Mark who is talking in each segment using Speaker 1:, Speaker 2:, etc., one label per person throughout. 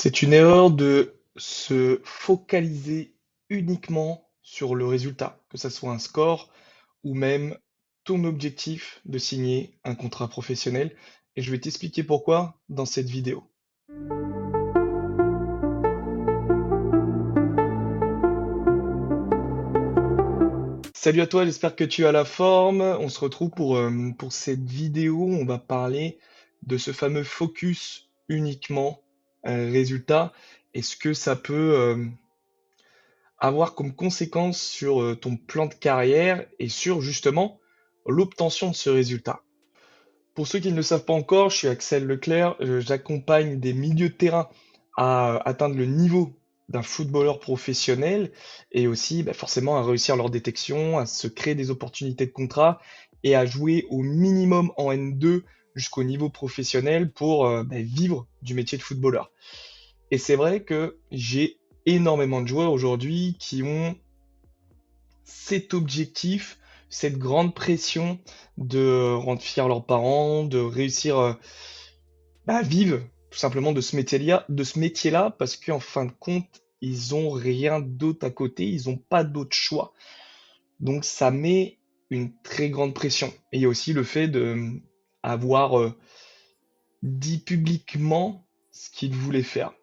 Speaker 1: C'est une erreur de se focaliser uniquement sur le résultat, que ça soit un score ou même ton objectif de signer un contrat professionnel. Et je vais t'expliquer pourquoi dans cette vidéo. Salut à toi, j'espère que tu as la forme. On se retrouve pour cette vidéo. On va parler de ce fameux focus uniquement résultat et ce que ça peut avoir comme conséquence sur ton plan de carrière et sur justement l'obtention de ce résultat. Pour ceux qui ne le savent pas encore, je suis Axel Leclerc, j'accompagne des milieux de terrain à atteindre le niveau d'un footballeur professionnel et aussi forcément à réussir leur détection, à se créer des opportunités de contrat et à jouer au minimum en N2 jusqu'au niveau professionnel pour vivre du métier de footballeur. Et c'est vrai que j'ai énormément de joueurs aujourd'hui qui ont cet objectif, cette grande pression de rendre fiers leurs parents, de réussir à vivre tout simplement de ce métier-là, parce qu'en fin de compte, ils ont rien d'autre à côté, ils ont pas d'autre choix. Donc ça met une très grande pression. Et il y a aussi le fait de avoir dit publiquement ce qu'ils voulaient faire.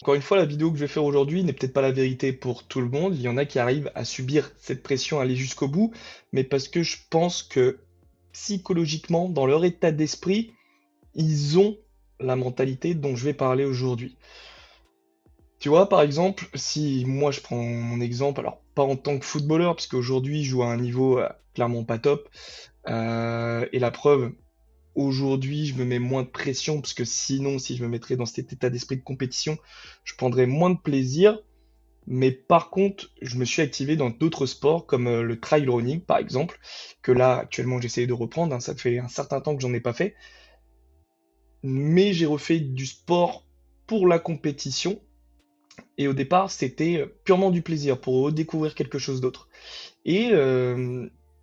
Speaker 1: Encore une fois, la vidéo que je vais faire aujourd'hui n'est peut-être pas la vérité pour tout le monde. Il y en a qui arrivent à subir cette pression, à aller jusqu'au bout, mais parce que je pense que psychologiquement, dans leur état d'esprit, ils ont la mentalité dont je vais parler aujourd'hui. Tu vois, par exemple, si moi je prends mon exemple, alors pas en tant que footballeur, parce qu'aujourd'hui je joue à un niveau clairement pas top, et la preuve, aujourd'hui, je me mets moins de pression parce que sinon, si je me mettrais dans cet état d'esprit de compétition, je prendrais moins de plaisir. Mais par contre, je me suis activé dans d'autres sports comme le trail running, par exemple, que là, actuellement, j'essaie de reprendre, hein. Ça fait un certain temps que j'en ai pas fait. Mais j'ai refait du sport pour la compétition. Et au départ, c'était purement du plaisir pour redécouvrir quelque chose d'autre. Et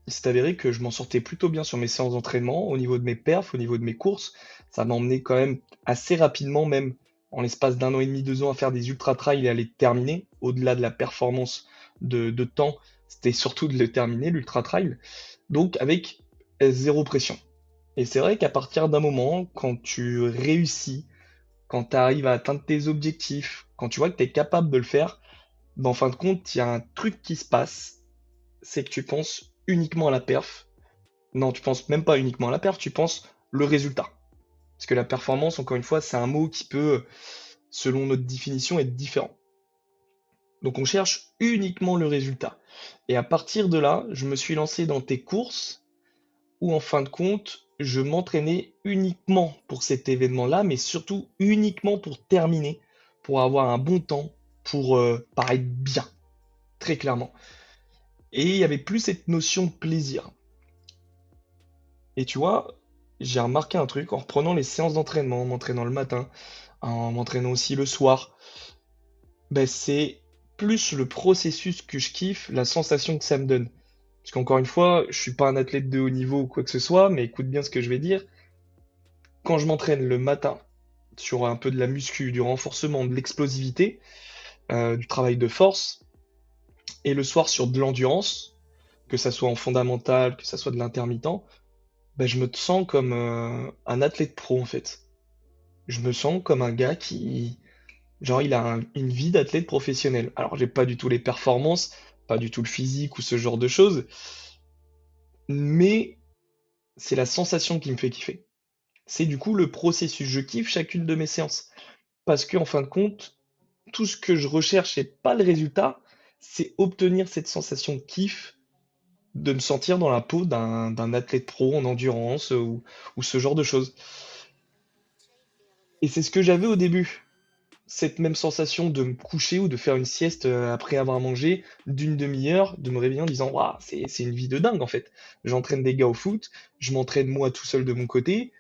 Speaker 1: il s'est avéré que je m'en sortais plutôt bien sur mes séances d'entraînement, au niveau de mes perfs, au niveau de mes courses. Ça m'a emmené quand même assez rapidement, même en l'espace d'un an et demi, 2 ans, à faire des ultra trails et à les terminer. Au-delà de la performance de temps, c'était surtout de le terminer, l'ultra trail. Donc avec zéro pression. Et c'est vrai qu'à partir d'un moment, quand tu réussis, quand tu arrives à atteindre tes objectifs, quand tu vois que tu es capable de le faire, ben, en fin de compte, il y a un truc qui se passe, c'est que tu penses uniquement à la perf. Non, tu penses même pas uniquement à la perf, tu penses le résultat. Parce que la performance, encore une fois, c'est un mot qui peut, selon notre définition, être différent. Donc on cherche uniquement le résultat. Et à partir de là, je me suis lancé dans tes courses où en fin de compte, je m'entraînais uniquement pour cet événement-là, mais surtout uniquement pour terminer, pour avoir un bon temps, pour paraître bien, très clairement. Et il y avait plus cette notion de plaisir. Et tu vois, j'ai remarqué un truc en reprenant les séances d'entraînement, en m'entraînant le matin, en m'entraînant aussi le soir, ben c'est plus le processus que je kiffe, la sensation que ça me donne. Parce qu'encore une fois, je suis pas un athlète de haut niveau ou quoi que ce soit, mais écoute bien ce que je vais dire. Quand je m'entraîne le matin sur un peu de la muscu, du renforcement, de l'explosivité, du travail de force, et le soir sur de l'endurance, que ça soit en fondamental, que ça soit de l'intermittent, ben je me sens comme un athlète pro en fait. Je me sens comme un gars qui, genre, il a une vie d'athlète professionnel. Alors, j'ai pas du tout les performances, pas du tout le physique ou ce genre de choses, mais c'est la sensation qui me fait kiffer. C'est du coup le processus. Je kiffe chacune de mes séances. Parce que, en fin de compte, tout ce que je recherche et pas le résultat, c'est obtenir cette sensation de kiff, de me sentir dans la peau d'un athlète pro en endurance ou ce genre de choses. Et c'est ce que j'avais au début. Cette même sensation de me coucher ou de faire une sieste après avoir mangé d'une demi-heure, de me réveiller en disant waouh, c'est une vie de dingue en fait. J'entraîne des gars au foot, je m'entraîne moi tout seul de mon côté,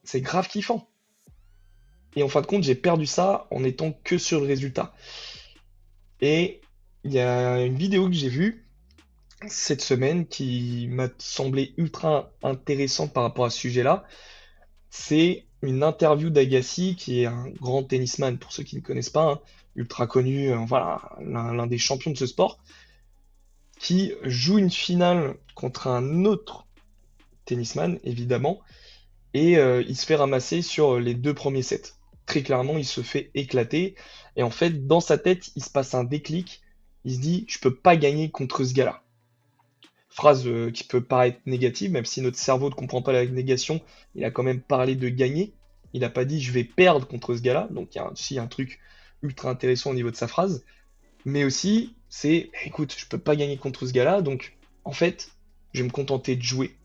Speaker 1: c'est grave kiffant. Et en fin de compte, j'ai perdu ça en étant que sur le résultat. Et il y a une vidéo que j'ai vue cette semaine qui m'a semblé ultra intéressante par rapport à ce sujet-là. C'est une interview d'Agassi, qui est un grand tennisman, pour ceux qui ne connaissent pas, hein, ultra connu, voilà, l'un des champions de ce sport, qui joue une finale contre un autre tennisman, évidemment, et il se fait ramasser sur les 2 premiers sets. Très clairement, il se fait éclater, et en fait, dans sa tête, il se passe un déclic. Il se dit, je peux pas gagner contre ce gars-là. Phrase qui peut paraître négative, même si notre cerveau ne comprend pas la négation, il a quand même parlé de gagner. Il n'a pas dit je vais perdre contre ce gars-là, donc il y a aussi un truc ultra intéressant au niveau de sa phrase. Mais aussi, c'est écoute, je peux pas gagner contre ce gars-là, donc en fait, je vais me contenter de jouer,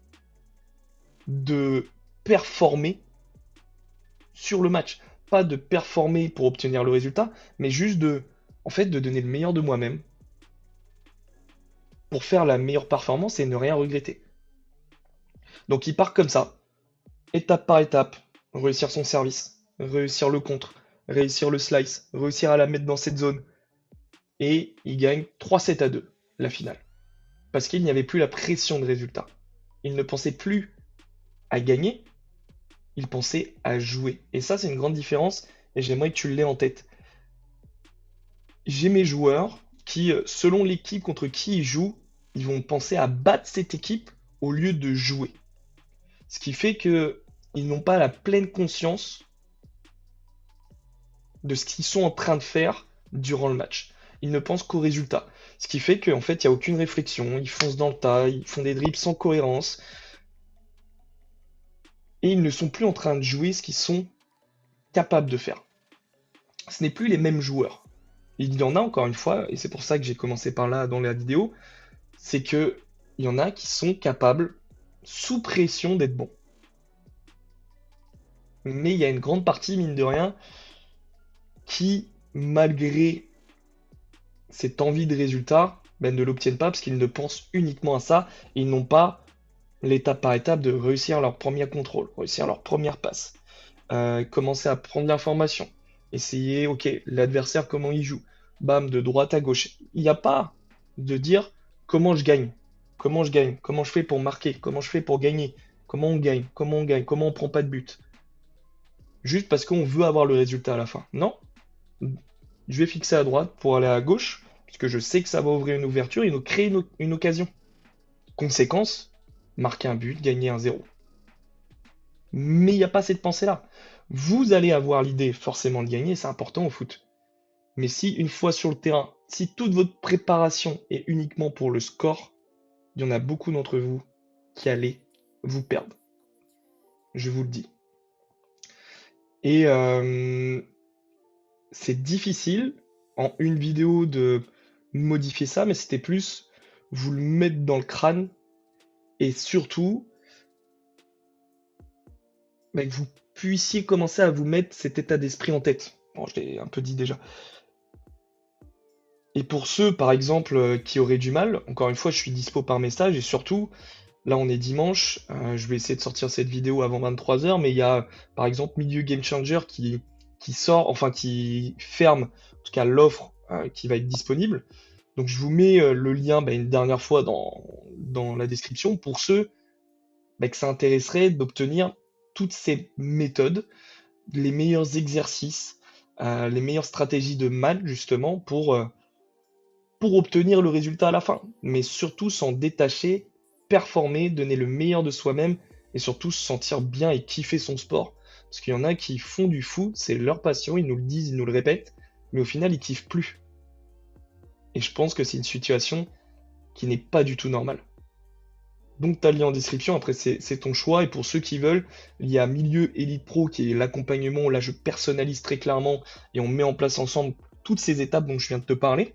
Speaker 1: de performer sur le match. Pas de performer pour obtenir le résultat, mais juste en fait, de donner le meilleur de moi-même pour faire la meilleure performance et ne rien regretter. Donc il part comme ça, étape par étape, réussir son service, réussir le contre, réussir le slice, réussir à la mettre dans cette zone. Et il gagne 3-7-2 la finale. Parce qu'il n'y avait plus la pression de résultat. Il ne pensait plus à gagner, il pensait à jouer. Et ça, c'est une grande différence, et j'aimerais que tu l'aies en tête. J'ai mes joueurs qui, selon l'équipe contre qui ils jouent, ils vont penser à battre cette équipe au lieu de jouer. Ce qui fait que ils n'ont pas la pleine conscience de ce qu'ils sont en train de faire durant le match. Ils ne pensent qu'au résultat. Ce qui fait qu'en fait, il n'y a aucune réflexion. Ils foncent dans le tas, ils font des dribbles sans cohérence. Et ils ne sont plus en train de jouer ce qu'ils sont capables de faire. Ce n'est plus les mêmes joueurs. Il y en a encore une fois, et c'est pour ça que j'ai commencé par là dans la vidéo, c'est que il y en a qui sont capables, sous pression, d'être bons. Mais il y a une grande partie, mine de rien, qui, malgré cette envie de résultat, ben, ne l'obtiennent pas parce qu'ils ne pensent uniquement à ça et ils n'ont pas l'étape par étape de réussir leur premier contrôle, réussir leur première passe, commencer à prendre l'information, essayer, ok, l'adversaire, comment il joue, bam, de droite à gauche. Il n'y a pas de dire comment je gagne, comment je gagne, comment je fais pour marquer, comment je fais pour gagner, comment on gagne, comment on gagne, comment on prend pas de but. Juste parce qu'on veut avoir le résultat à la fin. Non, je vais fixer à droite pour aller à gauche, puisque je sais que ça va ouvrir une ouverture et nous créer une occasion. Conséquence, marquer un but, gagner un 0. Mais il n'y a pas cette pensée-là. Vous allez avoir l'idée forcément de gagner, c'est important au foot. Mais si une fois sur le terrain, si toute votre préparation est uniquement pour le score, il y en a beaucoup d'entre vous qui allez vous perdre. Je vous le dis. Et c'est difficile en une vidéo de modifier ça, mais c'était plus vous le mettre dans le crâne et surtout bah, que vous puissiez commencer à vous mettre cet état d'esprit en tête. Bon, je l'ai un peu dit déjà. Et pour ceux, par exemple, qui auraient du mal, encore une fois, je suis dispo par message et surtout, là on est dimanche, je vais essayer de sortir cette vidéo avant 23h, mais il y a par exemple Milieu Game Changer qui sort, enfin qui ferme, en tout cas l'offre qui va être disponible. Donc je vous mets le lien bah, une dernière fois dans la description pour ceux bah, que ça intéresserait d'obtenir toutes ces méthodes, les meilleurs exercices, les meilleures stratégies de maths justement pour obtenir le résultat à la fin, mais surtout s'en détacher, performer, donner le meilleur de soi-même et surtout se sentir bien et kiffer son sport. Parce qu'il y en a qui font du foot, c'est leur passion, ils nous le disent, ils nous le répètent, mais au final ils kiffent plus. Et je pense que c'est une situation qui n'est pas du tout normale. Donc tu as le lien en description, après c'est ton choix, et pour ceux qui veulent, il y a Milieu Elite Pro qui est l'accompagnement, là je personnalise très clairement et on met en place ensemble toutes ces étapes dont je viens de te parler.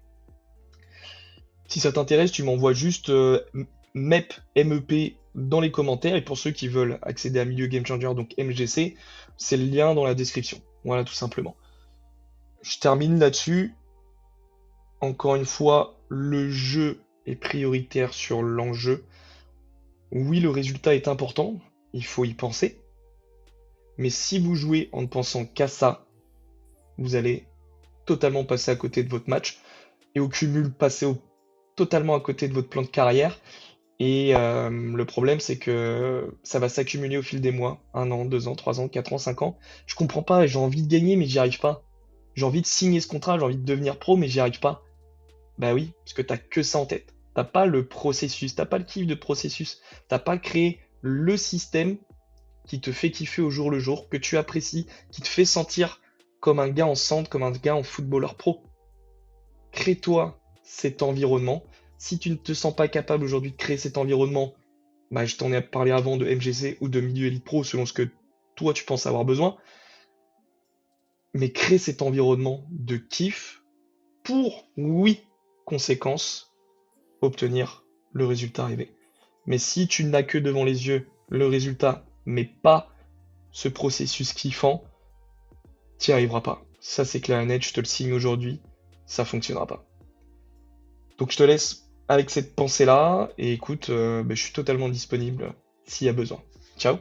Speaker 1: Si ça t'intéresse, tu m'envoies juste MEP, MEP dans les commentaires. Et pour ceux qui veulent accéder à Milieu Game Changer, donc MGC, c'est le lien dans la description. Voilà, tout simplement. Je termine là-dessus. Encore une fois, le jeu est prioritaire sur l'enjeu. Oui, le résultat est important, il faut y penser. Mais si vous jouez en ne pensant qu'à ça, vous allez totalement passer à côté de votre match et au cumul passer totalement à côté de votre plan de carrière Et le problème, c'est que ça va s'accumuler au fil des mois, 1 an, 2 ans, 3 ans, 4 ans, 5 ans. Je comprends pas, j'ai envie de gagner, mais j'y arrive pas. J'ai envie de signer ce contrat, j'ai envie de devenir pro, mais j'y arrive pas. Bah oui, parce que t'as que ça en tête. T'as pas le processus, t'as pas le kiff de processus. T'as pas créé le système qui te fait kiffer au jour le jour, que tu apprécies, qui te fait sentir comme un gars en centre, comme un gars en footballeur pro. Crée-toi cet environnement. Si tu ne te sens pas capable aujourd'hui de créer cet environnement, bah, je t'en ai parlé avant de MGC ou de milieu Elite Pro selon ce que toi tu penses avoir besoin, mais crée cet environnement de kiff pour, oui, conséquence, obtenir le résultat rêvé. Mais si tu n'as que devant les yeux le résultat, mais pas ce processus kiffant, tu n'y arriveras pas. Ça, c'est clair et net, je te le signe aujourd'hui, ça fonctionnera pas. Donc, je te laisse avec cette pensée-là, et écoute, je suis totalement disponible s'il y a besoin. Ciao!